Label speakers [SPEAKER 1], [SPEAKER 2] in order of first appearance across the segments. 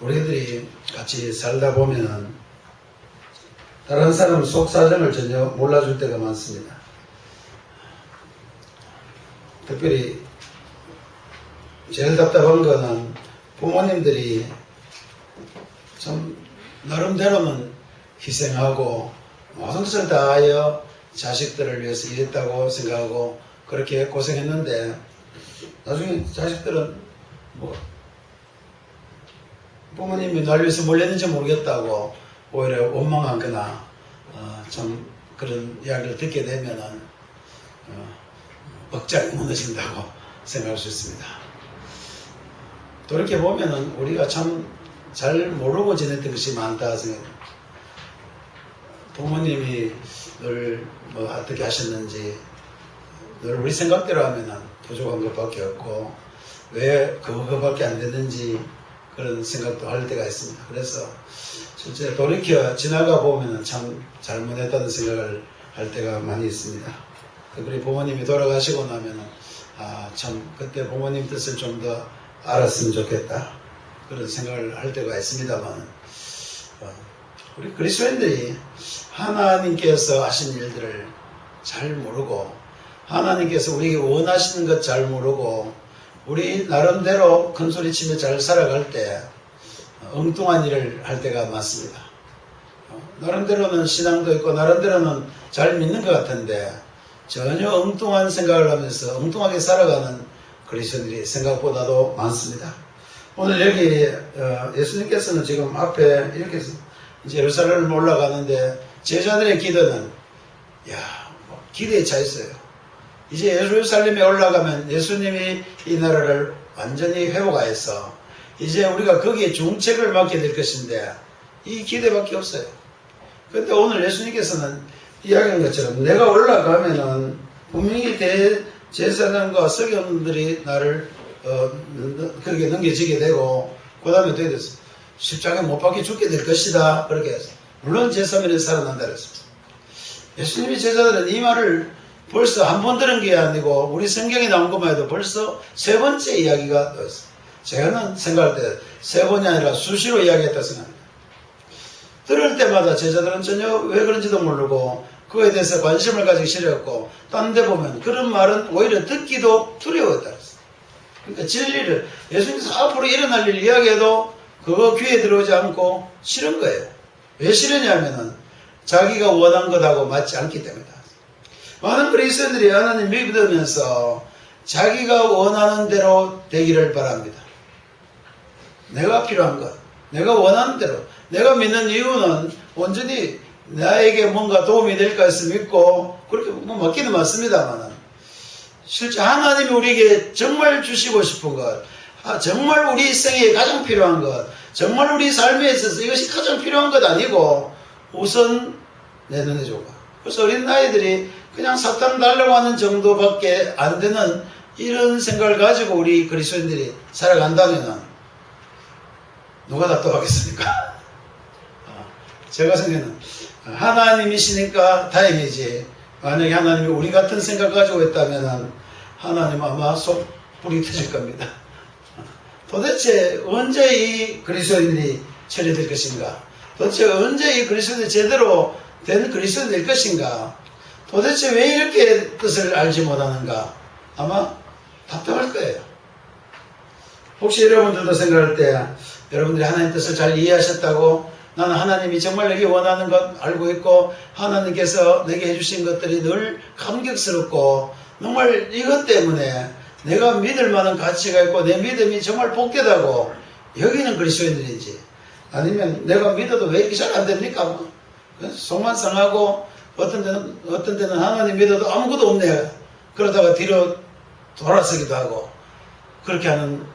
[SPEAKER 1] 우리들이 같이 살다 보면은 다른 사람 속사정을 전혀 몰라줄 때가 많습니다. 특별히 제일 답답한 거는 부모님들이 참 나름대로는 희생하고 모든 것을 다하여 자식들을 위해서 일했다고 생각하고 그렇게 고생했는데 나중에 자식들은 뭐 부모님이 날 위해서 뭘 했는지 모르겠다고 오히려 원망하거나 참 그런 이야기를 듣게 되면은 억장이 무너진다고 생각할 수 있습니다. 돌이켜보면은 우리가 참 잘 모르고 지냈던 것이 많다 생각합니다. 부모님이 늘 뭐 어떻게 하셨는지 늘 우리 생각대로 하면은 부족한 것밖에 없고 왜 그거밖에 안 됐는지 그런 생각도 할 때가 있습니다. 그래서 실제 돌이켜 지나가 보면은 참 잘못했다는 생각을 할 때가 많이 있습니다. 특별히 부모님이 돌아가시고 나면은 참 그때 부모님 뜻을 좀 더 알았으면 좋겠다 그런 생각을 할 때가 있습니다만 우리 그리스도인들이 하나님께서 하신 일들을 잘 모르고 하나님께서 우리에게 원하시는 것 잘 모르고 우리 나름대로 큰소리치며 잘 살아갈 때 엉뚱한 일을 할 때가 많습니다. 나름대로는 신앙도 있고 나름대로는 잘 믿는 것 같은데 전혀 엉뚱한 생각을 하면서 엉뚱하게 살아가는 그리스도인들이 생각보다도 많습니다. 오늘 여기 예수님께서는 지금 앞에 이렇게 이제 예루살렘을 올라가는데 제자들의 기도는 기대에 차 있어요. 이제 예루살렘에 올라가면 예수님이 이 나라를 완전히 회복하여서 이제 우리가 거기에 중책을 맡게 될 것인데 이 기대밖에 없어요. 그런데 오늘 예수님께서는 이야기한 것처럼 내가 올라가면은 분명히 대제사장과 서기관들이 나를 그렇게 넘겨지게 되고 그 다음에 어떻게 됐어? 십자가에 못 박혀 죽게 될 것이다 그렇게 해서 물론 제3일에 살아난다 그랬습니다. 예수님이 제자들은 이 말을 벌써 한 번 들은 게 아니고 우리 성경에 나온 것만 해도 벌써 세 번째 이야기가 되었어요. 제가는 생각할 때 세 번이 아니라 수시로 이야기했다 생각합니다. 들을 때마다 제자들은 전혀 왜 그런지도 모르고 그거에 대해서 관심을 가지기 싫어했고 딴 데 보면 그런 말은 오히려 듣기도 두려웠다. 그러니까 진리를 예수님께서 앞으로 일어날 일 이야기해도 그거 귀에 들어오지 않고 싫은 거예요. 왜 싫으냐면은 자기가 원한 것하고 맞지 않기 때문이다. 많은 그리스도인들이 하나님 믿으면서 자기가 원하는 대로 되기를 바랍니다. 내가 필요한 것, 내가 원하는 대로, 내가 믿는 이유는 온전히 나에게 뭔가 도움이 될까 해서 믿고 그렇게 뭐 맞기는 맞습니다만 실제 하나님이 우리에게 정말 주시고 싶은 것, 정말 우리 생에 가장 필요한 것, 정말 우리 삶에 있어서 이것이 가장 필요한 것 아니고 우선 내 눈에 좋아. 그래서 어린 아이들이 그냥 사탕 달라고 하는 정도밖에 안 되는 이런 생각을 가지고 우리 그리스도인들이 살아간다면 누가 답답하겠습니까? 제가 생각에는 하나님이시니까 다행이지 만약에 하나님이 우리 같은 생각 가지고 있다면 하나님 아마 속 불이 터질 겁니다. 도대체 언제 이 그리스도인들이 처리될 것인가? 도대체 언제 이 그리스도인들이 제대로 된 그리스도인이 될 것인가? 도대체 왜 이렇게 뜻을 알지 못하는가? 아마 답답할 거예요. 혹시 여러분들도 생각할 때 여러분들이 하나님 뜻을 잘 이해하셨다고 나는 하나님이 정말 내게 원하는 것 알고 있고 하나님께서 내게 해주신 것들이 늘 감격스럽고 정말 이것 때문에 내가 믿을 만한 가치가 있고 내 믿음이 정말 복되다고 여기는 그리스도인들인지 아니면 내가 믿어도 왜 이렇게 잘 안 됩니까? 속만 상하고 어떤 데는 하나님 믿어도 아무것도 없네 그러다가 뒤로 돌아서기도 하고 그렇게 하는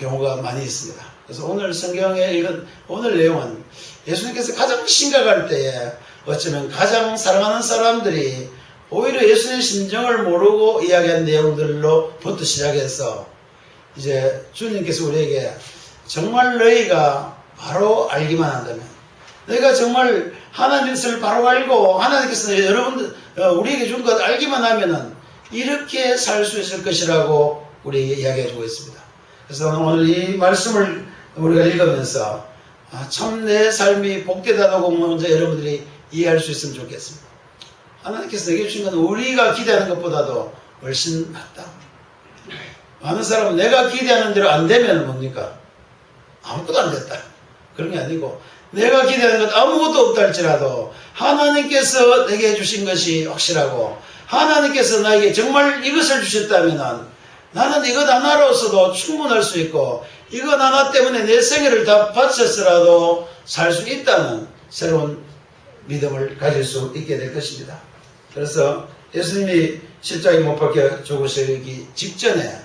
[SPEAKER 1] 경우가 많이 있습니다. 그래서 오늘 성경에 읽은 오늘 내용은 예수님께서 가장 심각할 때에 어쩌면 가장 사랑하는 사람들이 오히려 예수님의 심정을 모르고 이야기한 내용들로부터 시작해서 이제 주님께서 우리에게 정말 너희가 바로 알기만 한다면 너희가 정말 하나님의 뜻을 바로 알고 하나님께서 여러분들 우리에게 준 것 알기만 하면은 이렇게 살 수 있을 것이라고 우리에게 이야기해 주고 있습니다. 그래서 오늘 이 말씀을 우리가 읽으면서 참 내 삶이 복되다고 먼저 여러분들이 이해할 수 있으면 좋겠습니다. 하나님께서 내게 주신 건 우리가 기대하는 것보다도 훨씬 낫다. 많은 사람은 내가 기대하는 대로 안 되면 뭡니까? 아무것도 안 됐다. 그런 게 아니고 내가 기대하는 것 아무것도 없다 할지라도 하나님께서 내게 주신 것이 확실하고 하나님께서 나에게 정말 이것을 주셨다면 나는 이것 하나로서도 충분할 수 있고 이것 하나 때문에 내 생애를 다 바쳤으라도 살 수 있다는 새로운 믿음을 가질 수 있게 될 것입니다. 그래서 예수님이 십자가에 못 박혀 죽으시기 직전에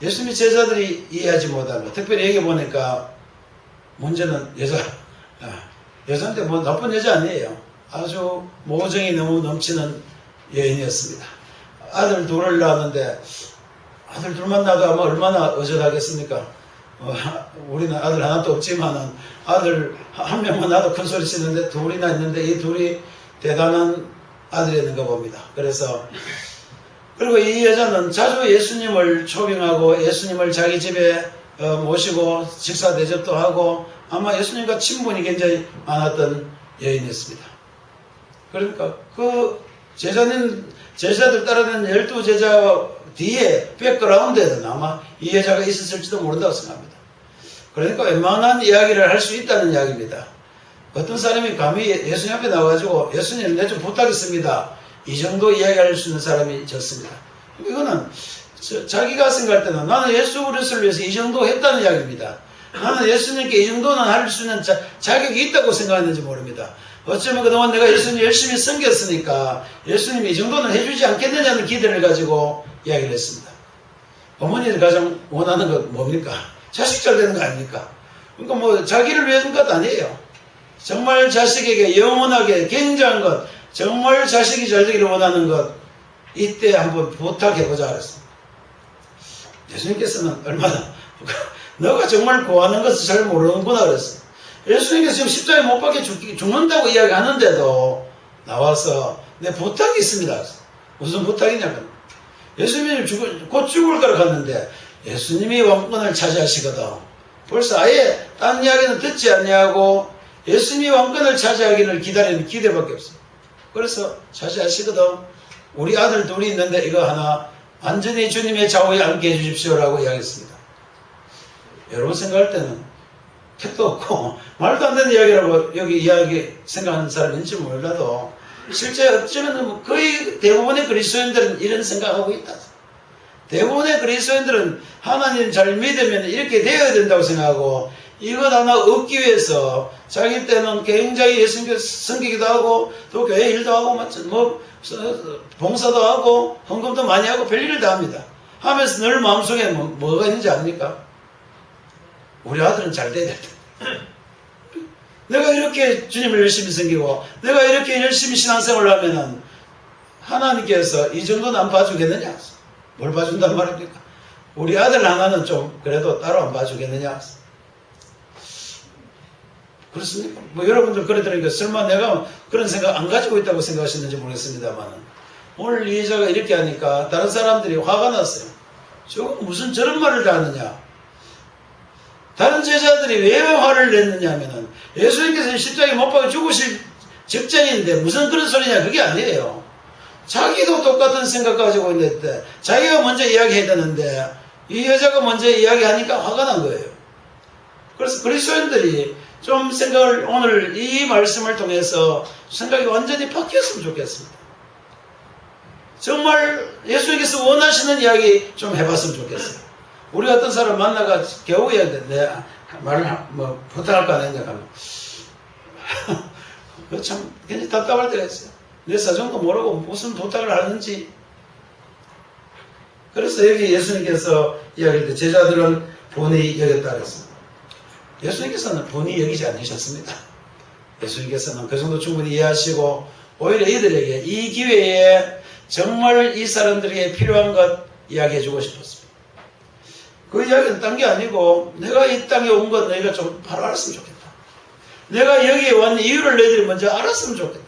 [SPEAKER 1] 예수님이 제자들이 이해하지 못한 것, 특별히 여기 보니까 문제는 여자인데 뭐 나쁜 여자 아니에요. 아주 모정이 너무 넘치는 여인이었습니다. 아들 둘을 낳았는데 아들 둘만 낳아도 아마 얼마나 어젓하겠습니까? 우리는 아들 하나도 없지만은 아들 한 명만 낳아도 큰 소리 치는데 둘이나 있는데 이 둘이 대단한 아들이었는가 봅니다. 그리고 이 여자는 자주 예수님을 초빙하고 예수님을 자기 집에 모시고 식사 대접도 하고 아마 예수님과 친분이 굉장히 많았던 여인이었습니다. 그러니까 그 제자들 따르는 12제자 뒤에 백그라운드에는 아마 이 여자가 있었을지도 모른다고 생각합니다. 그러니까 웬만한 이야기를 할 수 있다는 이야기입니다. 어떤 사람이 감히 예수님 앞에 나와가지고 예수님 내 좀 부탁 있습니다. 이 정도 이야기할 수 있는 사람이 적습니다. 이거는 자기가 생각할 때는 나는 예수 그리스도를 위해서 이 정도 했다는 이야기입니다. 나는 예수님께 이 정도는 할 수 있는 자격이 있다고 생각했는지 모릅니다. 어쩌면 그동안 내가 예수님 열심히 섬겼으니까 예수님이 이 정도는 해주지 않겠느냐는 기대를 가지고 이야기를 했습니다. 어머니들 가장 원하는 건 뭡니까? 자식 잘 되는 거 아닙니까? 그러니까 뭐 자기를 위한 것 아니에요. 정말 자식에게 영원하게 굉장한 것, 정말 자식이 잘 되기를 원하는 것, 이때 한번 부탁해보자 그랬습니다. 예수님께서는 얼마나 너가 정말 구하는 것을 잘 모르는구나 그랬어요. 예수님께서 지금 십자가에 못 박혀 죽는다고 이야기하는데도 나와서 내 부탁이 있습니다. 무슨 부탁이냐면 예수님이 곧 죽을 거라 갔는데 예수님이 왕권을 차지하시거든. 벌써 아예 딴 이야기는 듣지 않냐고 예수님이 왕권을 차지하기를 기다리는 기대밖에 없어요. 그래서 차지하시거든. 우리 아들 둘이 있는데 이거 하나 완전히 주님의 좌우에 앉게 해주십시오라고 이야기했습니다. 여러분 생각할 때는 택도 없고 말도 안 되는 이야기라고 여기 이야기 생각하는 사람인지 몰라도 실제 어쩌면 거의 대부분의 그리스도인들은 이런 생각하고 있다. 대부분의 그리스도인들은 하나님 잘 믿으면 이렇게 되어야 된다고 생각하고 이것 하나 얻기 위해서 자기 때는 굉장히 예수님께 섬기기도 하고 또 교회 일도 하고 뭐 봉사도 하고 헌금도 많이 하고 별일을 다 합니다. 하면서 늘 마음속에 뭐가 있는지 압니까? 우리 아들은 잘 돼야 될 텐데. 내가 이렇게 주님을 열심히 섬기고 내가 이렇게 열심히 신앙생활을 하면은 하나님께서 이 정도는 안 봐주겠느냐? 뭘 봐준단 말입니까? 우리 아들 하나는 좀 그래도 따로 안 봐주겠느냐? 그렇습니까? 뭐 여러분들 그래 들으니까 설마 내가 그런 생각 안 가지고 있다고 생각하시는지 모르겠습니다만 오늘 이 여자가 이렇게 하니까 다른 사람들이 화가 났어요. 저거 무슨 저런 말을 다 하느냐? 다른 제자들이 왜 화를 냈느냐면은 예수님께서 십자가에 못 박아 죽으실 직전인데 무슨 그런 소리냐? 그게 아니에요. 자기도 똑같은 생각 가지고 있는데 자기가 먼저 이야기해야 되는데 이 여자가 먼저 이야기하니까 화가 난 거예요. 그래서 그리스도인들이 좀 생각을 오늘 이 말씀을 통해서 생각이 완전히 바뀌었으면 좋겠습니다. 정말 예수님께서 원하시는 이야기 좀 해봤으면 좋겠어요. 우리 어떤 사람 만나가 겨우 해야 돼. 내 말을 뭐 부탁할 거 아니냐 하면 그 참 굉장히 답답할 때가 있어요. 내 사정도 모르고 무슨 부탁을 하는지. 그래서 여기 예수님께서 이야기할 때 제자들은 본의 여겼다 그랬습니다. 예수님께서는 본의 여기지 않으셨습니다. 예수님께서는 그 정도 충분히 이해하시고 오히려 이들에게 이 기회에 정말 이 사람들에게 필요한 것 이야기해주고 싶었습니다. 그 이야기는 딴 게 아니고 내가 이 땅에 온 건 너희가 좀 바로 알았으면 좋겠다. 내가 여기에 온 이유를 너희들이 먼저 알았으면 좋겠다.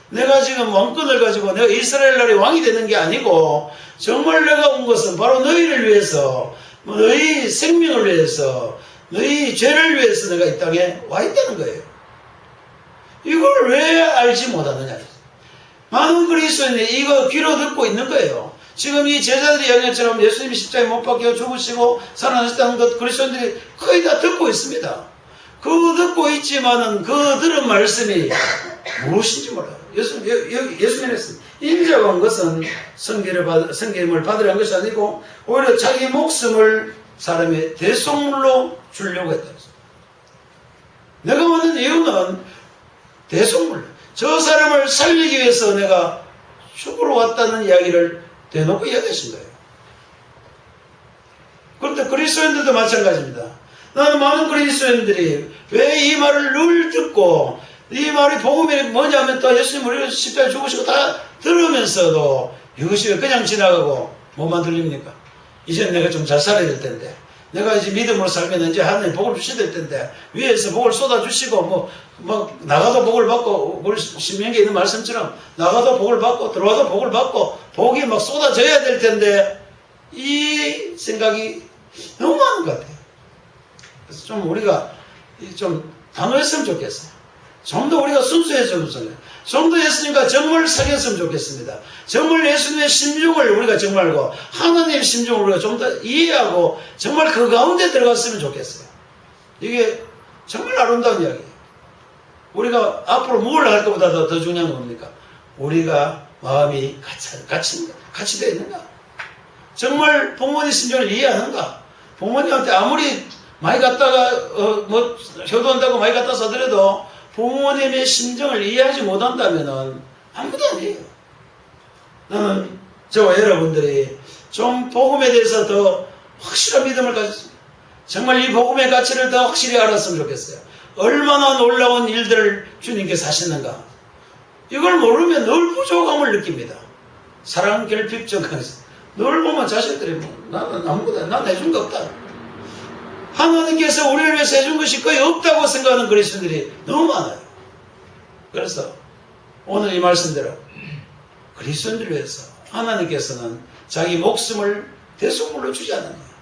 [SPEAKER 1] 내가 지금 왕권을 가지고 내가 이스라엘 나라의 왕이 되는 게 아니고 정말 내가 온 것은 바로 너희를 위해서 너희 생명을 위해서 너희 죄를 위해서 내가 이 땅에 와 있다는 거예요. 이걸 왜 알지 못하느냐. 많은 그리스도인이 이거 귀로 듣고 있는 거예요. 지금 이 제자들이 이야기처럼 예수님이 십자가에 못 박혀 죽으시고 살아나셨다는 것 그리스도인들이 거의 다 듣고 있습니다. 그 듣고 있지만은 그 들은 말씀이 무엇인지 몰라요. 예수님이 했습니다. 인자가 온 것은 성김을 받으려는 것이 아니고 오히려 자기 목숨을 사람의 대속물로 주려고 했다. 내가 오는 이유는 대속물. 저 사람을 살리기 위해서 내가 죽으러 왔다는 이야기를 대놓고 이야기하신 거예요. 그런데 그리스도인들도 마찬가지입니다. 나는 많은 그리스도인들이 왜 이 말을 늘 듣고 이 말이 복음이 뭐냐면 또 예수님 우리를 십자가에 죽으시고 다 들으면서도 이것이 왜 그냥 지나가고 뭐만 들립니까? 이제 내가 좀 잘 살아야 될 텐데 내가 이제 믿음으로 살면 이제 하나님 복을 주셔야 될 텐데 위에서 복을 쏟아주시고 나가도 복을 받고 우리 신명기에 있는 말씀처럼 나가도 복을 받고 들어와도 복을 받고 복이 막 쏟아져야 될 텐데 이 생각이 너무 많은 것 같아요. 그래서 좀 우리가 좀 단호했으면 좋겠어요. 좀 더 우리가 순수해졌으면 좋겠어요. 좀 더 예수님과 정말 사귀었으면 좋겠습니다. 정말 예수님의 심중을 우리가 정말 알고 하나님의 심중을 우리가 좀 더 이해하고 정말 그 가운데 들어갔으면 좋겠어요. 이게 정말 아름다운 이야기예요. 우리가 앞으로 뭘 할 것보다 더 중요한 건 뭡니까? 우리가 마음이 같이 되어 있는가? 정말 부모님 심정을 이해하는가? 부모님한테 아무리 많이 갖다가 효도한다고 많이 갖다 써드려도 부모님의 심정을 이해하지 못한다면 아무도 아니에요. 나는 저와 여러분들이 좀 복음에 대해서 더 확실한 믿음을 가졌습니다. 정말 이 복음의 가치를 더 확실히 알았으면 좋겠어요. 얼마나 놀라운 일들을 주님께서 하시는가. 이걸 모르면 늘 부족함을 느낍니다. 사랑 결핍 정강에서 늘 보면 자식들이 나는 아무것도 난 해준 거 없다. 하나님께서 우리를 위해서 해준 것이 거의 없다고 생각하는 그리스도인들이 너무 많아요. 그래서 오늘 이 말씀대로 그리스도인들을 위해서 하나님께서는 자기 목숨을 대속물로 주지 않는 거예요.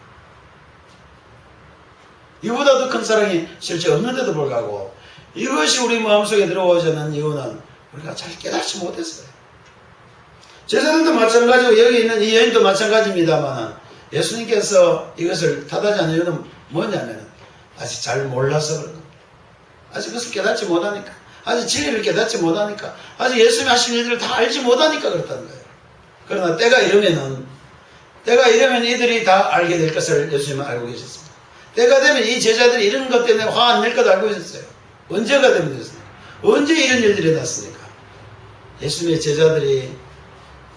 [SPEAKER 1] 이보다 더 큰 사랑이 실제 없는데도 불구하고 이것이 우리 마음속에 들어오지 않는 이유는 우리가 잘 깨닫지 못했어요. 제자들도 마찬가지고 여기 있는 이 여인도 마찬가지입니다만 예수님께서 이것을 타다지 않는 이유는 뭐냐면 아직 잘 몰라서 그런 겁니다. 아직 그것을 깨닫지 못하니까, 아직 진리를 깨닫지 못하니까, 아직 예수님이 하신 일들을 다 알지 못하니까 그렇다는 거예요. 그러나 때가 이르면 이들이 다 알게 될 것을 예수님은 알고 계셨습니다. 때가 되면 이 제자들이 이런 것 때문에 화 안 낼 것 알고 있었어요. 언제가 되면 됐습니까? 언제 이런 일들이 일어났습니까? 예수님의 제자들이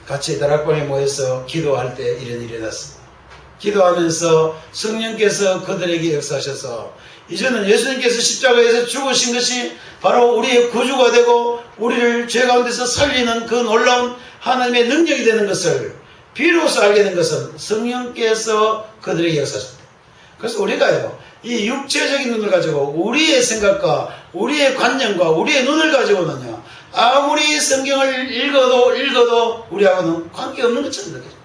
[SPEAKER 1] 같이 다락방에 모여서 기도할 때 이런 일이 일어났습니다. 기도하면서 성령께서 그들에게 역사하셔서 이제는 예수님께서 십자가에서 죽으신 것이 바로 우리의 구주가 되고 우리를 죄 가운데서 살리는 그 놀라운 하나님의 능력이 되는 것을 비로소 알게 된 것은 성령께서 그들에게 역사하셨다. 그래서 우리가요, 이 육체적인 눈을 가지고 우리의 생각과 우리의 관념과 우리의 눈을 가지고는요, 아무리 성경을 읽어도 우리하고는 관계없는 것처럼 느껴집니다.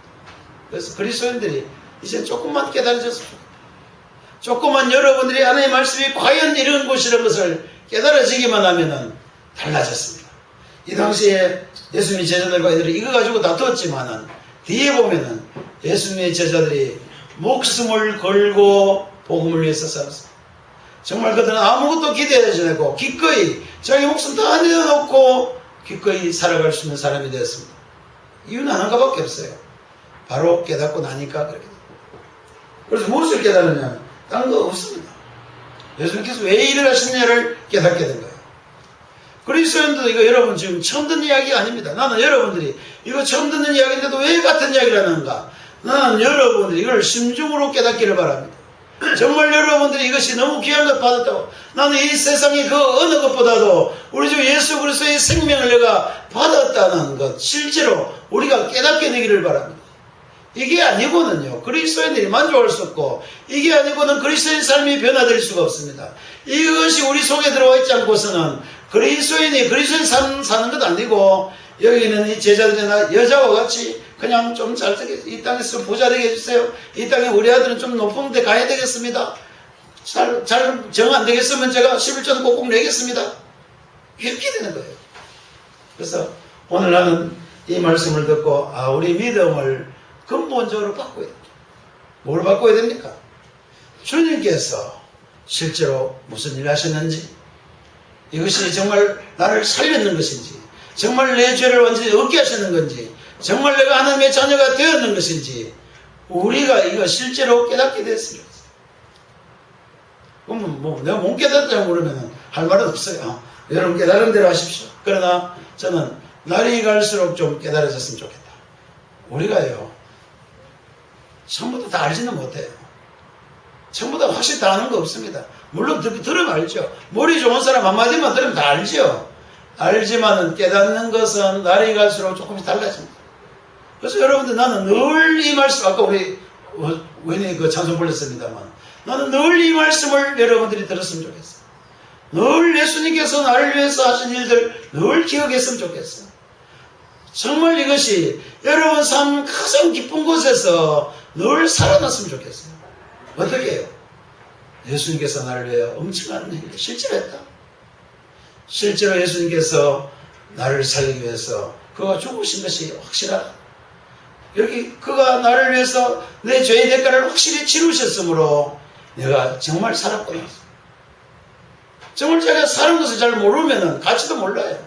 [SPEAKER 1] 그래서 그리스도인들이 이제 조금만 깨달아졌습니다. 조금만 여러분들이 하나님의 말씀이 과연 이런 것이라는 것을 깨달아지기만 하면은 달라졌습니다. 이 당시에 예수님의 제자들과 이들이 이거 가지고 다투었지만은 뒤에 보면은 예수님의 제자들이 목숨을 걸고 복음을 위해서 살았습니다. 정말 그들은 아무것도 기대하지 않고 기꺼이 자기 목숨 다 내어놓고 기꺼이 살아갈 수 있는 사람이 되었습니다. 이유는 하나밖에 없어요. 바로 깨닫고 나니까 그렇게 됩니다. 그래서 무엇을 깨달으냐? 다른 거 없습니다. 예수님께서 왜 일을 하시느냐를 깨닫게 된 거예요. 그리스도인도 이거 여러분 지금 처음 듣는 이야기가 아닙니다. 나는 여러분들이 이거 처음 듣는 이야기인데도 왜 같은 이야기를 하는가? 나는 여러분들이 이걸 심중으로 깨닫기를 바랍니다. 정말 여러분들이 이것이 너무 귀한 것 받았다고, 나는 이 세상의 그 어느 것보다도 우리 주 예수 그리스도의 생명을 내가 받았다는 것 실제로 우리가 깨닫게 되기를 바랍니다. 이게 아니고는요 그리스도인들이 만족할 수 없고, 이게 아니고는 그리스도인 삶이 변화될 수가 없습니다. 이것이 우리 속에 들어와 있지 않고서는 그리스도인이 그리스도인 삶 사는 것 아니고, 여기는 이 제자들이나 여자와 같이 그냥 좀 잘 되게, 이 땅에서 부자 되게 해주세요. 이 땅에 우리 아들은 좀 높은 데 가야 되겠습니다. 잘 정 안 되겠으면 제가 11조는 꼭꼭 내겠습니다. 이렇게 되는 거예요. 그래서 오늘 나는 이 말씀을 듣고 우리 믿음을 근본적으로 바꿔야 됩니다. 뭘 바꿔야 됩니까? 주님께서 실제로 무슨 일을 하셨는지, 이것이 정말 나를 살렸는 것인지, 정말 내 죄를 완전히 없게 하셨는 건지, 정말 내가 하나님의 자녀가 되었는 것인지 우리가 이거 실제로 깨닫게 됐습니다. 그럼 내가 못 깨닫다고 그러면 할 말은 없어요. 여러분 깨달은 대로 하십시오. 그러나 저는 날이 갈수록 좀 깨달아졌으면 좋겠다. 우리가요, 처음부터 다 알지는 못해요. 처음부터 확실히 다 아는 거 없습니다. 물론 들으면 알죠. 머리 좋은 사람 한마디만 들으면 다 알죠. 알지만은 깨닫는 것은 날이 갈수록 조금씩 달라집니다. 그래서 여러분들, 나는 늘 이 말씀, 아까 우리 원인이 그 찬송 불렀습니다만, 나는 늘 이 말씀을 여러분들이 들었으면 좋겠어요. 늘 예수님께서 나를 위해서 하신 일들 늘 기억했으면 좋겠어요. 정말 이것이 여러분 삶 가장 기쁜 곳에서 늘 살아났으면 좋겠어요. 어떻게 해요? 예수님께서 나를 위해 엄청난 일을 실제로 했다. 실제로 예수님께서 나를 살리기 위해서 그가 죽으신 것이 확실하다. 여기 그가 나를 위해서 내 죄의 대가를 확실히 치르셨으므로 내가 정말 살았구나. 정말 제가 사는 것을 잘 모르면 가치도 몰라요.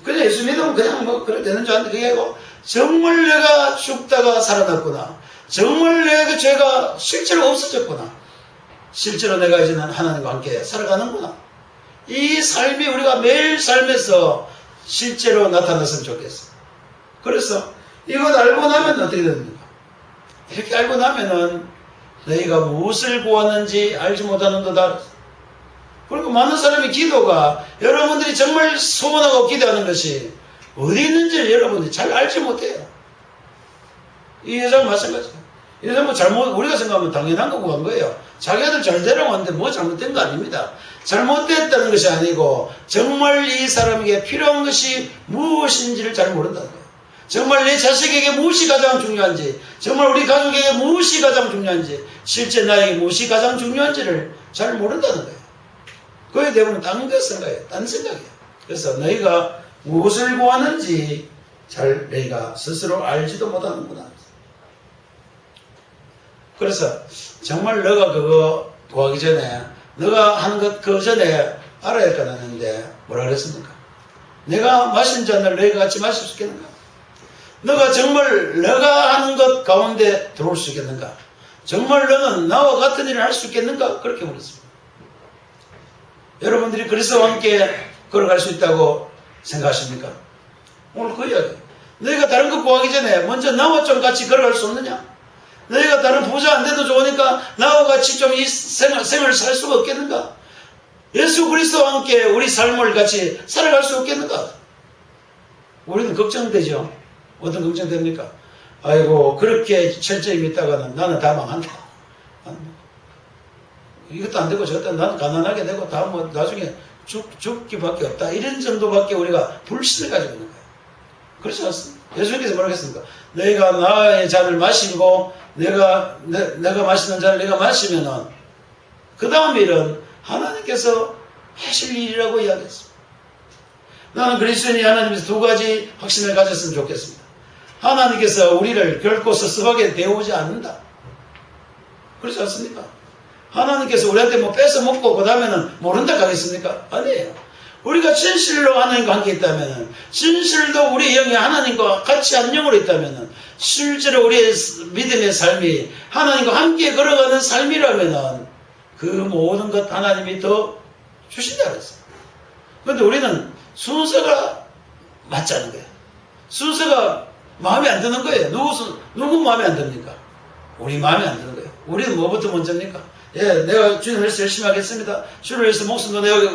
[SPEAKER 1] 그냥 예수 믿으면 그냥 그래 되는 줄 아는데, 그게 아니고 정말 내가 죽다가 살아났구나. 정말 내 죄가 실제로 없어졌구나. 실제로 내가 이제는 하나님과 함께 살아가는구나. 이 삶이 우리가 매일 삶에서 실제로 나타났으면 좋겠어요. 그래서 이것 알고 나면 어떻게 됩니까? 이렇게 알고 나면은 너희가 무엇을 구하는지 알지 못하는 도다. 그리고 많은 사람이 기도가, 여러분들이 정말 소원하고 기도하는 것이 어디 있는지 여러분들이 잘 알지 못해요. 이 여자가 마찬가지예요. 이 여자가 우리가 생각하면 당연한 거 구한 거예요. 자기들 잘 되라고 하는데 뭐 잘못된 거 아닙니다. 잘못됐다는 것이 아니고 정말 이 사람에게 필요한 것이 무엇인지를 잘 모른다는 거예요. 정말 내 자식에게 무엇이 가장 중요한지, 정말 우리 가족에게 무엇이 가장 중요한지, 실제 나에게 무엇이 가장 중요한지를 잘 모른다는 거예요. 그에 대부분 딴 생각이에요. 딴 생각이에요. 그래서 너희가 무엇을 구하는지 잘 너희가 스스로 알지도 못하는구나. 그래서 정말 너가 그거 구하기 전에, 너가 하는 것 그 전에 알아야 할 건 아는데 뭐라 그랬습니까? 내가 마신 잔을 너희가 같이 마실 수 있겠는가? 너가 정말 너가 하는 것 가운데 들어올 수 있겠는가? 정말 너는 나와 같은 일을 할 수 있겠는가? 그렇게 물었습니다. 여러분들이 그리스도와 함께 걸어갈 수 있다고 생각하십니까? 오늘 그 이야기예요. 너희가 다른 것 구하기 전에 먼저 나와 좀 같이 걸어갈 수 없느냐? 너희가 다른 부자 안 돼도 좋으니까 나와 같이 좀 이 생활을 살 수가 없겠는가? 예수 그리스도와 함께 우리 삶을 같이 살아갈 수 없겠는가? 우리는 걱정되죠. 어떤 걱정됩니까? 아이고, 그렇게 철저히 믿다가는 나는 다 망한다. 이것도 안 되고 저것도 나는 가난하게 되고 다 뭐 나중에 죽기밖에 없다. 이런 정도밖에 우리가 불신을 가지고 있는 거예요. 그렇지 않습니까? 예수님께서 뭐라고 했습니까? 너희가 나의 잔을 마시고 내가 마시는 잔을 내가 마시면은 그 다음 일은 하나님께서 하실 일이라고 이야기했습니다. 나는 그리스도인이 하나님께서 두 가지 확신을 가졌으면 좋겠습니다. 하나님께서 우리를 결코 섭섭하게 대우지 않는다. 그렇지 않습니까? 하나님께서 우리한테 뭐 뺏어 먹고 그 다음에는 모른다 하겠습니까? 아니에요. 우리가 진실로 하나님과 함께 있다면은, 진실도 우리 영이 하나님과 같이 한 영으로 있다면은, 실제로 우리의 믿음의 삶이 하나님과 함께 걸어가는 삶이라면은 그 모든 것 하나님이 더 주신다고 했어요. 그런데 우리는 순서가 맞지 않은 거예요. 순서가 마음에 안 드는 거예요. 누구 마음에 안 듭니까? 우리 마음에 안 드는 거예요. 우리는 뭐부터 먼저입니까? 예, 내가 주님을 위해서 열심히 하겠습니다. 주를 위해서 목숨도 내가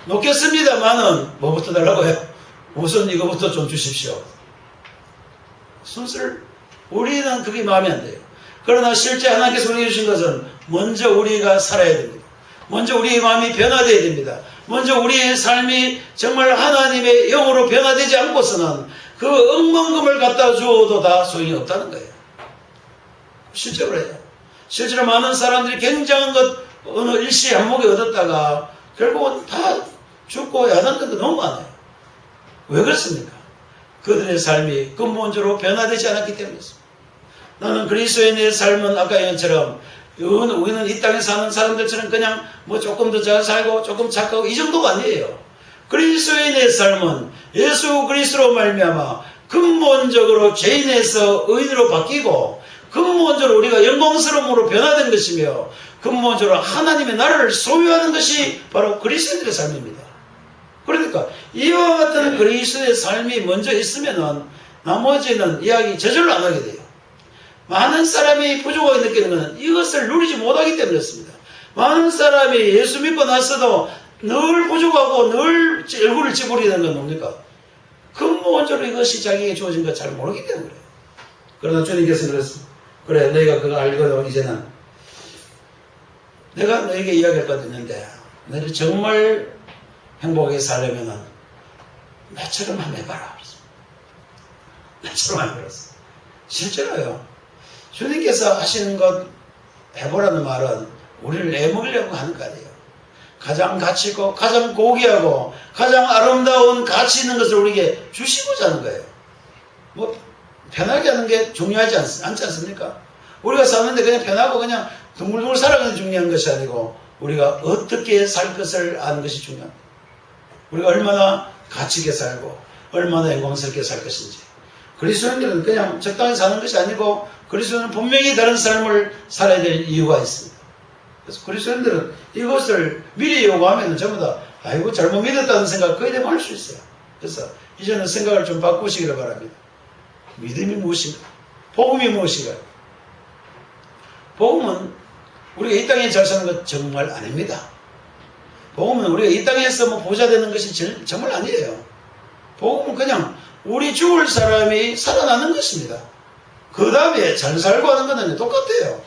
[SPEAKER 1] 놓겠습니다만은 뭐부터 달라고요? 우선 이거부터 좀 주십시오. 순서를, 우리는 그게 마음에 안 돼요. 그러나 실제 하나님께서 우리에게 주신 것은 먼저 우리가 살아야 됩니다. 먼저 우리의 마음이 변화되어야 됩니다. 먼저 우리의 삶이 정말 하나님의 영으로 변화되지 않고서는 그 억만금을 갖다 주어도 다 소용이 없다는 거예요. 실제로 해요. 실제로 많은 사람들이 굉장한 것 어느 일시 한몫에 얻었다가 결국은 다 죽고 야단된 거 너무 많아요. 왜 그렇습니까? 그들의 삶이 근본적으로 변화되지 않았기 때문이었습니다. 나는 그리스도인의 삶은 아까 얘기처럼 우리는 이 땅에 사는 사람들처럼 그냥 뭐 조금 더 잘 살고 조금 착하고 이 정도가 아니에요. 그리스도인의 삶은 예수 그리스도로 말미암아 근본적으로 죄인에서 의인으로 바뀌고 근본적으로 우리가 영광스러움으로 변화된 것이며 근본적으로 하나님의 나라를 소유하는 것이 바로 그리스도인들의 삶입니다. 그러니까 이와 같은 그리스도의 삶이 먼저 있으면은 나머지는 이야기 저절로 안 하게 돼요. 많은 사람이 부족하게 느끼는 것은 이것을 누리지 못하기 때문이었습니다. 많은 사람이 예수 믿고 나서도 늘 부족하고 늘 얼굴을 찌푸리는 건 뭡니까? 근본적으로 이것이 자기에게 주어진 걸 잘 모르기 때문에 그래요. 그러나 주님께서 그랬습니다. 그래, 너희가 그거 알거든. 이제는 내가 너에게 이야기할 것도 있는데 너희들 정말 행복하게 살려면은 나처럼 한번 해봐라. 나처럼 한번 해봤어. 실제로요. 주님께서 하시는 것 해보라는 말은 우리를 애먹으려고 하는 거 아니에요. 가장 가치 있고 가장 고귀하고 가장 아름다운 가치 있는 것을 우리에게 주시고자 하는 거예요. 뭐 편하게 하는 게 중요하지 않지 않습니까? 우리가 사는데 그냥 편하고 그냥 둥글둥글 살아가는 게 중요한 것이 아니고 우리가 어떻게 살 것을 아는 것이 중요합니다. 우리가 얼마나 가치 있게 살고 얼마나 영광스럽게 살 것인지. 그리스도인들은 그냥 적당히 사는 것이 아니고 그리스도인은 분명히 다른 삶을 살아야 될 이유가 있습니다. 그래서 그리스도인들은 이것을 미리 요구하면 전부 다 아이고 잘못 믿었다는 생각 거의 대부분 할 수 있어요. 그래서 이제는 생각을 좀 바꾸시기를 바랍니다. 믿음이 무엇인가? 복음이 무엇인가? 복음은 우리가 이 땅에 잘 사는 것 정말 아닙니다. 복음은 우리가 이 땅에서 뭐 부자 되는 것이 정말 아니에요. 복음은 그냥 우리 죽을 사람이 살아나는 것입니다. 그 다음에 잘 살고 하는 것은 똑같아요.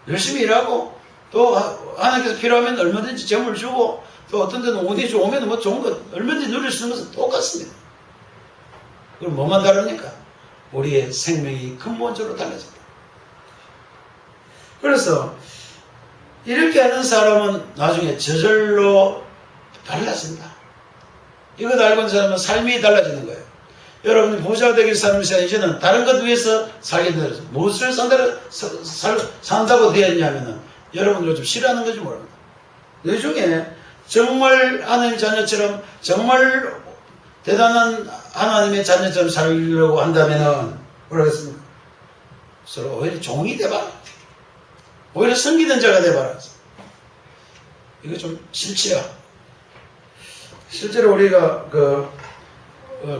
[SPEAKER 1] 열심히 일하고 또 하나님께서 필요하면 얼마든지 점을 주고 또 어떤 데는 운이 좋으면 뭐 좋은 것 얼마든지 누릴 수 있는 것은 똑같습니다. 그럼 뭐만 다릅니까? 우리의 생명이 근본적으로 달라집니다. 그래서 이렇게 하는 사람은 나중에 저절로 달라진다. 이것 알고 있는 사람은 삶이 달라지는 거예요. 여러분이 부자 되길 살면서 이제는 다른 것 위해서 살게 되어서 무엇을 산다고 되었냐면은 여러분들이 좀 싫어하는 건지 모릅니다. 이 중에 정말 하나님의 자녀처럼 정말 대단한 하나님의 자녀처럼 살려고 한다면은 뭐라고 했습니까? 서로 오히려 종이 돼봐라. 오히려 섬기는 자가 돼봐라. 이거 좀 싫지요. 실제로 우리가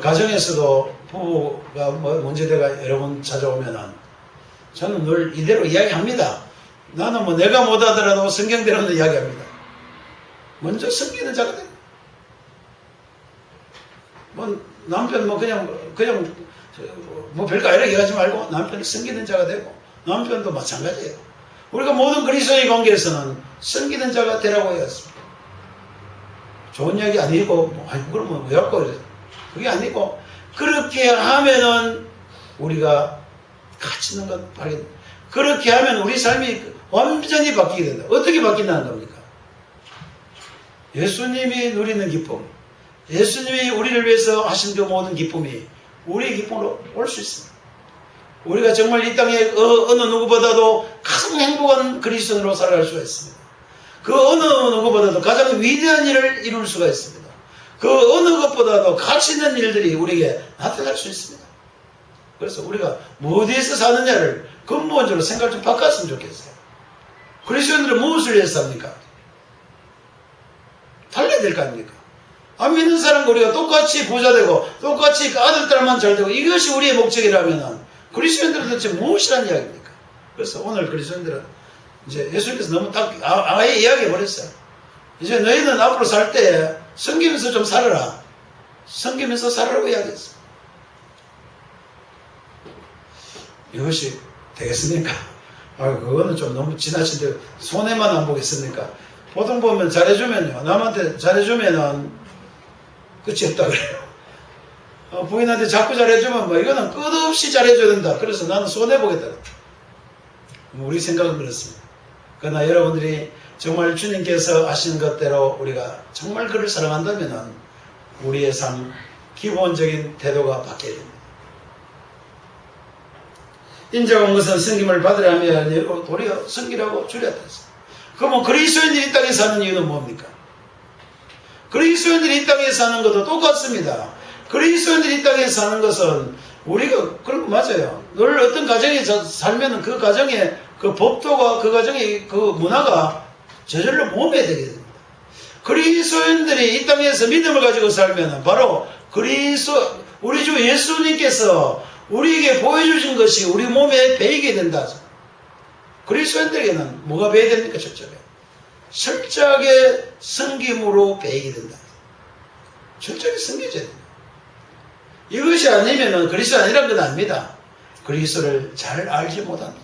[SPEAKER 1] 가정에서도 부부가 문제대가 여러 번 찾아오면은 저는 늘 이대로 이야기합니다. 나는 뭐 내가 못하더라도 성경대로는 이야기합니다. 먼저 섬기는 자가 됩니다. 뭐 남편 뭐 그냥 뭐 별거 아니라 얘기하지 말고 남편을 섬기는 자가 되고 남편도 마찬가지예요. 우리가 모든 그리스도의 관계에서는 섬기는 자가 되라고 해왔습니다. 좋은 이야기 아니고 그러면 왜 할까 그래. 그게 아니고 그렇게 하면은 우리가 가치 있는 것 발견. 그렇게 하면 우리 삶이 완전히 바뀌게 된다. 어떻게 바뀐다는 겁니까? 예수님이 누리는 기쁨, 예수님이 우리를 위해서 하신 그 모든 기쁨이 우리의 기쁨으로 올 수 있습니다. 우리가 정말 이 땅에 어느 누구보다도 가장 행복한 그리스도인으로 살아갈 수가 있습니다. 그 어느 누구보다도 가장 위대한 일을 이룰 수가 있습니다. 그 어느 것보다도 가치 있는 일들이 우리에게 나타날 수 있습니다. 그래서 우리가 어디에서 사느냐를 근본적으로 생각을 좀 바꿨으면 좋겠어요. 그리스도인들은 무엇을 위해서 삽니까? 달라야 될 거 아닙니까? 안 믿는 사람과 우리가 똑같이 부자 되고 똑같이 아들, 딸만 잘 되고 이것이 우리의 목적이라면 그리스도인들은 도대체 무엇이라는 이야기입니까? 그래서 오늘 그리스도인들은 이제 예수님께서 너무 딱 아예 이야기해버렸어요. 이제 너희는 앞으로 살 때 섬기면서 좀 살아라. 섬기면서 살아라고 이야기했어요. 이것이 되겠습니까? 그거는 좀 너무 지나친데 손해만 안 보겠습니까? 보통 보면 잘해주면요. 남한테 잘해주면은 끝이 없다 그래요. 부인한테 자꾸 잘해주면 뭐 이거는 끝없이 잘해줘야 된다. 그래서 나는 손해보겠다. 우리 생각은 그렇습니다. 그러나 여러분들이 정말 주님께서 하시는 것대로 우리가 정말 그를 사랑한다면 우리의 삶 기본적인 태도가 바뀌어야 됩니다. 인자가 온 것은 섬김을 받으려 하면 도리어 섬기라고 주렸다. 그러면 그리스도인들이 이 땅에 사는 이유는 뭡니까? 그리스도인들이 이 땅에 사는 것도 똑같습니다. 그리스도인들이 이 땅에 사는 것은 우리가 그런 거 맞아요. 늘 어떤 가정에 살면 그 가정의 그 법도가 그 가정의 그 문화가 저절로 몸에 되게 됩니다. 그리스도인들이 이 땅에서 믿음을 가지고 살면 바로 우리 주 예수님께서 우리에게 보여주신 것이 우리 몸에 배이게 된다. 그리스도인들에게는 뭐가 배야 됩니까? 철저하게 섬김으로 배이게 된다. 철저하게 섬겨져야 됩니다. 이것이 아니면 그리스도 아니란 건 아닙니다. 그리스도를 잘 알지 못한다.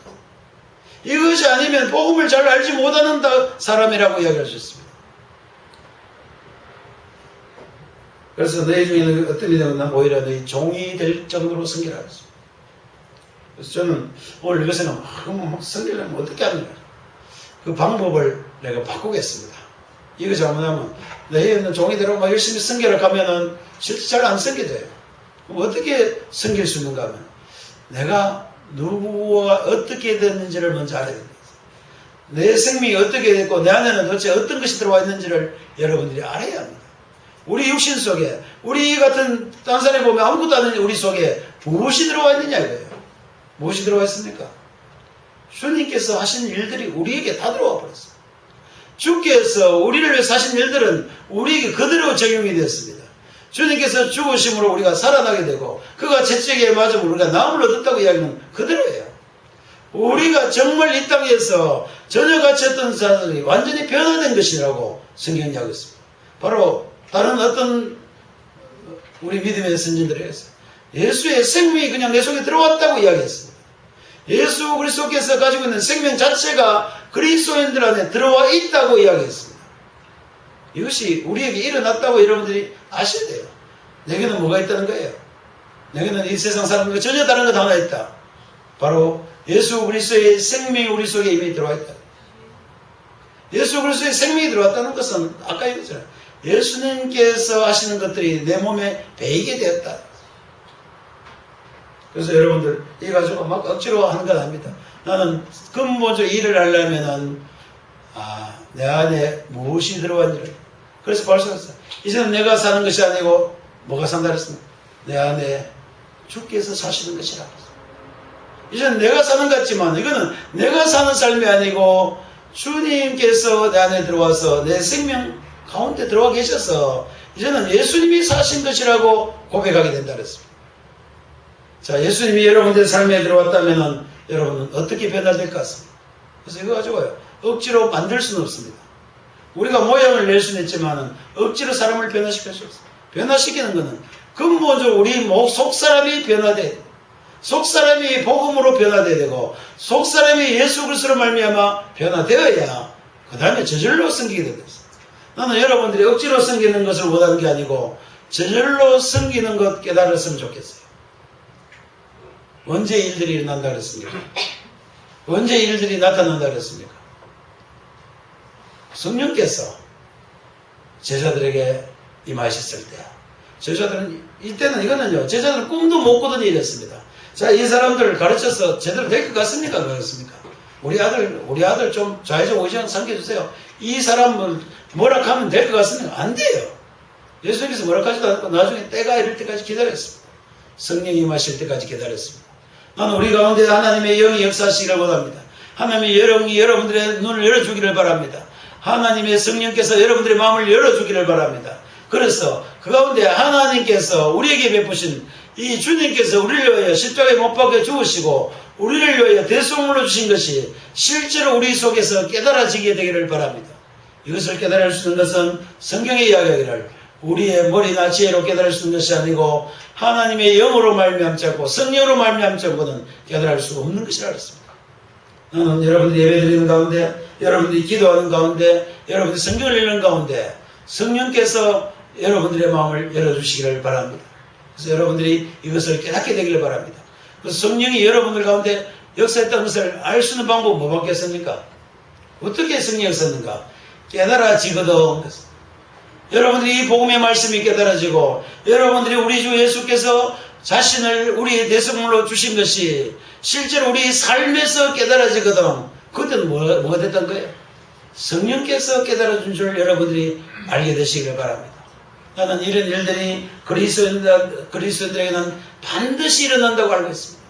[SPEAKER 1] 이것이 아니면 복음을 잘 알지 못하는 사람이라고 이야기할 수 있습니다. 그래서 너희 중에는 어떤 일이 되면 오히려 너희 종이 될 정도로 섬기라 했습니다. 그래서 저는 오늘 이거 생각하면 막 섬기려면 어떻게 하느냐. 그 방법을 내가 바꾸겠습니다. 이거 잘못하면 너희는 종이 되라고 막 열심히 섬기라 하면은 실제 잘 안 섬겨져요. 그럼 어떻게 섬길 수 있는가 하면 내가 누구와 어떻게 됐는지를 먼저 알아야 됩니다. 내 생명이 어떻게 됐고 내 안에는 도대체 어떤 것이 들어와 있는지를 여러분들이 알아야 합니다. 우리 육신 속에 우리 같은 딴 사람이 보면 아무것도 안 하는 우리 속에 무엇이 들어와 있느냐 이거예요. 무엇이 들어와 있습니까? 주님께서 하신 일들이 우리에게 다 들어와 버렸어요. 주께서 우리를 위해 하신 일들은 우리에게 그대로 적용이 되었습니다. 주님께서 죽으심으로 우리가 살아나게 되고 그가 채찍에 맞으면 우리가 나음을 얻었다고 이야기는 그대로예요. 우리가 정말 이 땅에서 전혀 갇혔던 사람들이 완전히 변화된 것이라고 성경이 이야기하고 있습니다. 바로 다른 어떤 우리 믿음의 선진들에게서 예수의 생명이 그냥 내 속에 들어왔다고 이야기했습니다. 예수 그리스도께서 가지고 있는 생명 자체가 그리스도인들 안에 들어와 있다고 이야기했습니다. 이것이 우리에게 일어났다고 여러분들이 아셔야 돼요. 내게는 뭐가 있다는 거예요? 내게는 이 세상 사람들과 전혀 다른 것 하나 있다. 바로 예수 그리스도의 생명이 우리 속에 이미 들어와 있다. 예수 그리스도의 생명이 들어왔다는 것은 아까 얘기했잖아요. 예수님께서 하시는 것들이 내 몸에 배이게 되었다. 그래서 여러분들 이 가지고 막 억지로 하는 건 아닙니다. 나는 근본적으로 일을 하려면은 내 안에 무엇이 들어왔는지를. 그래서 발송했어요. 이제는 내가 사는 것이 아니고 뭐가 산다 그랬습니까? 내 안에 주께서 사시는 것이라. 이제는 내가 사는 것 같지만 이거는 내가 사는 삶이 아니고 주님께서 내 안에 들어와서 내 생명 가운데 들어와 계셔서 이제는 예수님이 사신 것이라고 고백하게 된다 그랬습니다. 자, 예수님이 여러분들 삶에 들어왔다면 여러분은 어떻게 변화될 것 같습니다. 그래서 이거 가지고요. 억지로 만들 수는 없습니다. 우리가 모양을 낼 수는 있지만 억지로 사람을 변화시킬 수 없습니다. 변화시키는 것은 근본적으로 우리 속사람이 변화돼야 돼요. 속사람이 복음으로 변화돼야 되고 속사람이 예수 그리스도로 말미암아 변화되어야 그 다음에 저절로 섬기게 됩니다. 나는 여러분들이 억지로 섬기는 것을 원하는 게 아니고 저절로 섬기는 것 깨달았으면 좋겠어요. 언제 일들이 일어난다 그랬습니까? 언제 일들이 나타난다 그랬습니까? 성령께서 제자들에게 임하셨을 때 제자들은 이때는 이거는요 제자들은 꿈도 못 꾸던 일이었습니다. 자, 이 사람들을 가르쳐서 제대로 될 것 같습니까? 그렇습니까? 우리 아들 좀 좌회전 우회전 삼켜주세요. 이 사람은 뭐락하면 될 것 같습니까? 안 돼요. 예수님께서 뭐락하지도 않고 나중에 때가 이럴 때까지 기다렸습니다. 성령이 임하실 때까지 기다렸습니다. 나는 우리 가운데 하나님의 영이 역사하시기를 원합니다. 하나님의 영이 여러분들의 눈을 열어주기를 바랍니다. 하나님의 성령께서 여러분들의 마음을 열어주기를 바랍니다. 그래서 그 가운데 하나님께서 우리에게 베푸신 이 주님께서 우리를 위하여 십자가에 못 박혀 죽으시고 우리를 위하여 대속물로 주신 것이 실제로 우리 속에서 깨달아지게 되기를 바랍니다. 이것을 깨달을 수 있는 것은 성경의 이야기를 우리의 머리나 지혜로 깨달을 수 있는 것이 아니고 하나님의 영으로 말미암지 않고 성령으로 말미암지 않고는 깨달을 수 없는 것이라 그랬습니다. 나는 여러분들이 예배드리는 가운데 여러분들이 기도하는 가운데 여러분들이 성경을 읽는 가운데 성령께서 여러분들의 마음을 열어주시기를 바랍니다. 그래서 여러분들이 이것을 깨닫게 되기를 바랍니다. 그래서 성령이 여러분들 가운데 역사했다는 것을 알 수 있는 방법은 뭐밖에 없습니까? 어떻게 성령이 썼는가? 깨달아지거든. 여러분들이 이 복음의 말씀이 깨달아지고 여러분들이 우리 주 예수께서 자신을 우리의 대성물로 주신 것이 실제로 우리 삶에서 깨달아지거든. 그때는 뭐가 됐던 거예요? 성령께서 깨달아준 줄 여러분들이 알게 되시길 바랍니다. 나는 이런 일들이 그리스도인들에게는 반드시 일어난다고 알고 있습니다.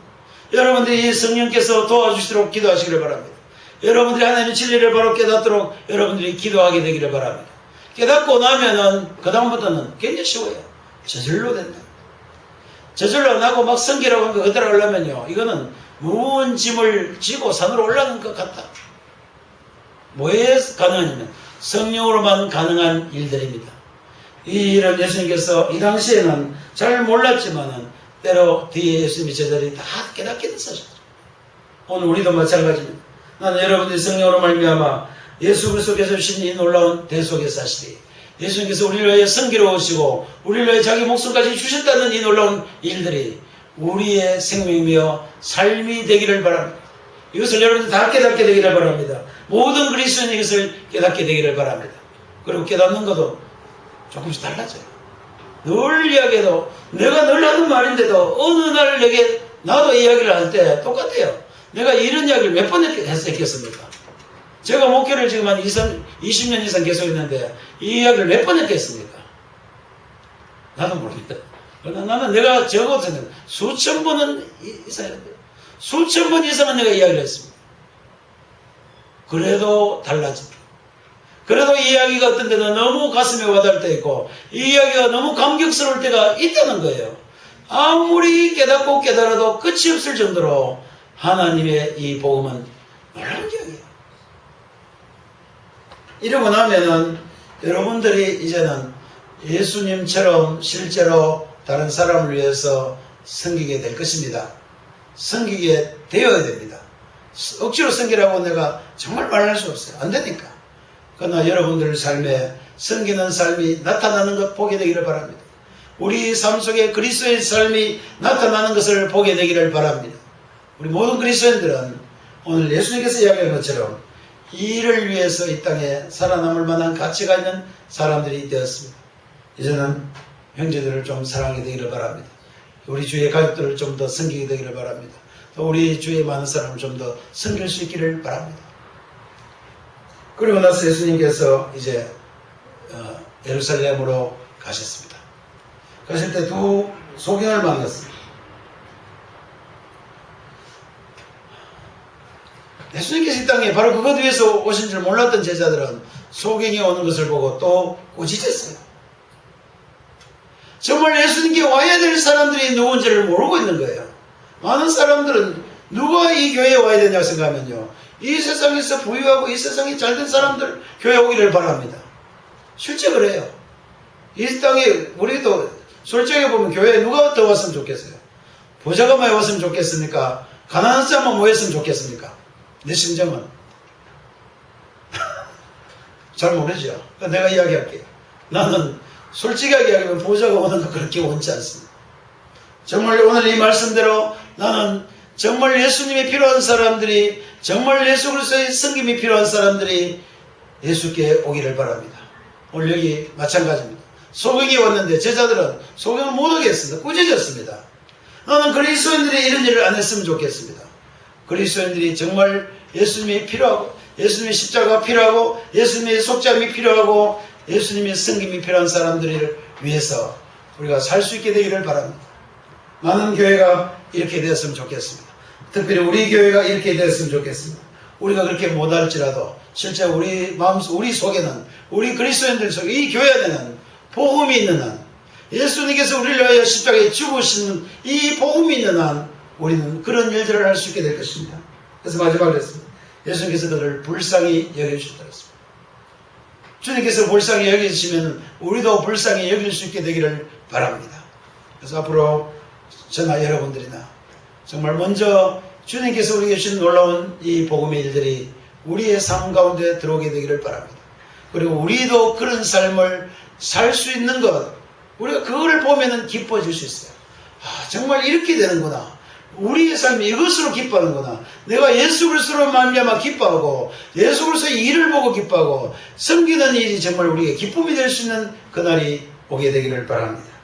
[SPEAKER 1] 여러분들이 성령께서 도와주시도록 기도하시기를 바랍니다. 여러분들이 하나님의 진리를 바로 깨닫도록 여러분들이 기도하게 되기를 바랍니다. 깨닫고 나면은 그 다음부터는 굉장히 쉬워요. 저절로 된다. 저절로 안 하고 막 성기라고 한 거 그대로 하려면요, 이거는 무거운 짐을 지고 산으로 올라가는 것 같다. 뭐에 가능하냐면 성령으로만 가능한 일들입니다. 이런 예수님께서 이 당시에는 잘 몰랐지만은 때로 뒤에 예수님의 제자들이 다 깨닫게 됐었죠. 오늘 우리도 마찬가지입니다. 나는 여러분들이 성령으로 말미암아 예수 그리스도께서 주신 이 놀라운 대속의 사실이 예수님께서 우리를 위하여 성기로우시고 우리를 위하여 자기 목숨까지 주셨다는 이 놀라운 일들이 우리의 생명이며 삶이 되기를 바랍니다. 이것을 여러분들 다 깨닫게 되기를 바랍니다. 모든 그리스도인이 이것을 깨닫게 되기를 바랍니다. 그리고 깨닫는 것도 조금씩 달라져요. 늘 이야기해도 내가 늘 하는 말인데도 어느 날 내게 나도 이야기를 할 때 똑같아요. 내가 이런 이야기를 몇 번 했겠습니까? 제가 목회를 지금 한 20년 이상 계속 했는데 이 이야기를 몇 번 했겠습니까? 나도 모르겠다. 나는 내가 적어도 수천 번은 이상 했는데 수천 번 이상은 내가 이야기를 했습니다. 그래도 달라집니다. 그래도 이 이야기가 어떤 때는 너무 가슴에 와닿을 때 있고 이 이야기가 너무 감격스러울 때가 있다는 거예요. 아무리 깨닫고 깨달아도 끝이 없을 정도로 하나님의 이 복음은 놀라운 이야기예요. 이러고 나면은 여러분들이 이제는 예수님처럼 실제로 다른 사람을 위해서 섬기게 될 것입니다. 섬기게 되어야 됩니다. 억지로 섬기라고 내가 정말 말할 수 없어요. 안 되니까. 그러나 여러분들 삶에 섬기는 삶이 나타나는 것 보게 되기를 바랍니다. 우리 삶 속에 그리스도의 삶이 나타나는 것을 보게 되기를 바랍니다. 우리 모든 그리스도인들은 오늘 예수님께서 이야기한 것처럼 이를 위해서 이 땅에 살아남을 만한 가치가 있는 사람들이 되었습니다. 이제는 형제들을 좀 사랑하게 되기를 바랍니다. 우리 주위의 가족들을 좀 더 섬기게 되기를 바랍니다. 또 우리 주위에 많은 사람을 좀 더 섬길 수 있기를 바랍니다. 그리고 나서 예수님께서 이제 예루살렘으로 가셨습니다. 가실 때 두 소경을 만났습니다. 예수님께서 이 땅에 바로 그것 위해서 오신 줄 몰랐던 제자들은 소경이 오는 것을 보고 또 꾸짖었어요. 정말 예수님께 와야 될 사람들이 누군지를 모르고 있는 거예요. 많은 사람들은 누가 이 교회에 와야 되냐고 생각하면요, 이 세상에서 부유하고 이 세상에 잘된 사람들 교회 오기를 바랍니다. 실제 그래요. 이 땅에 우리도 솔직히 보면 교회에 누가 더 왔으면 좋겠어요? 부자가 많이 왔으면 좋겠습니까? 가난한 사람만 모였으면 좋겠습니까? 내 심정은 잘 모르죠. 내가 이야기할게요. 나는 솔직하게 이야기하면 부자가 오는 거 그렇게 원치 않습니다. 정말 오늘 이 말씀대로 나는 정말 예수님이 필요한 사람들이, 정말 예수 그리스도의 섬김이 필요한 사람들이 예수께 오기를 바랍니다. 오늘 여기 마찬가지입니다. 소경이 왔는데 제자들은 소경을 못 오겠습니다. 꾸짖었습니다. 나는 그리스도인들이 이런 일을 안 했으면 좋겠습니다. 그리스도인들이 정말 예수님이 필요하고 예수님의 십자가가 필요하고 예수님의 속죄함이 필요하고 예수님의 섬김이 필요한 사람들을 위해서 우리가 살 수 있게 되기를 바랍니다. 많은 교회가 이렇게 되었으면 좋겠습니다. 특별히 우리 교회가 이렇게 되었으면 좋겠습니다. 우리가 그렇게 못할지라도 실제 우리 마음속, 우리 속에는, 우리 그리스도인들 속에, 이 교회 안에는 복음이 있는 한, 예수님께서 우리를 위하여 십자가에 죽으시는 이 복음이 있는 한 우리는 그런 일들을 할 수 있게 될 것입니다. 그래서 마지막으로 했습니다. 예수님께서 그를 불쌍히 여겨주셨다 했습니다. 주님께서 불쌍히 여겨주시면 우리도 불쌍히 여길 수 있게 되기를 바랍니다. 그래서 앞으로 저나 여러분들이나 정말 먼저 주님께서 우리에게 주신 놀라운 이 복음의 일들이 우리의 삶 가운데 들어오게 되기를 바랍니다. 그리고 우리도 그런 삶을 살 수 있는 것, 우리가 그거를 보면은 기뻐질 수 있어요. 아, 정말 이렇게 되는구나. 우리의 삶이 이것으로 기뻐하는구나. 내가 예수 그리스도로 말미암아 기뻐하고 예수 그리스도의 일을 보고 기뻐하고 섬기는 일이 정말 우리에게 기쁨이 될 수 있는 그날이 오게 되기를 바랍니다.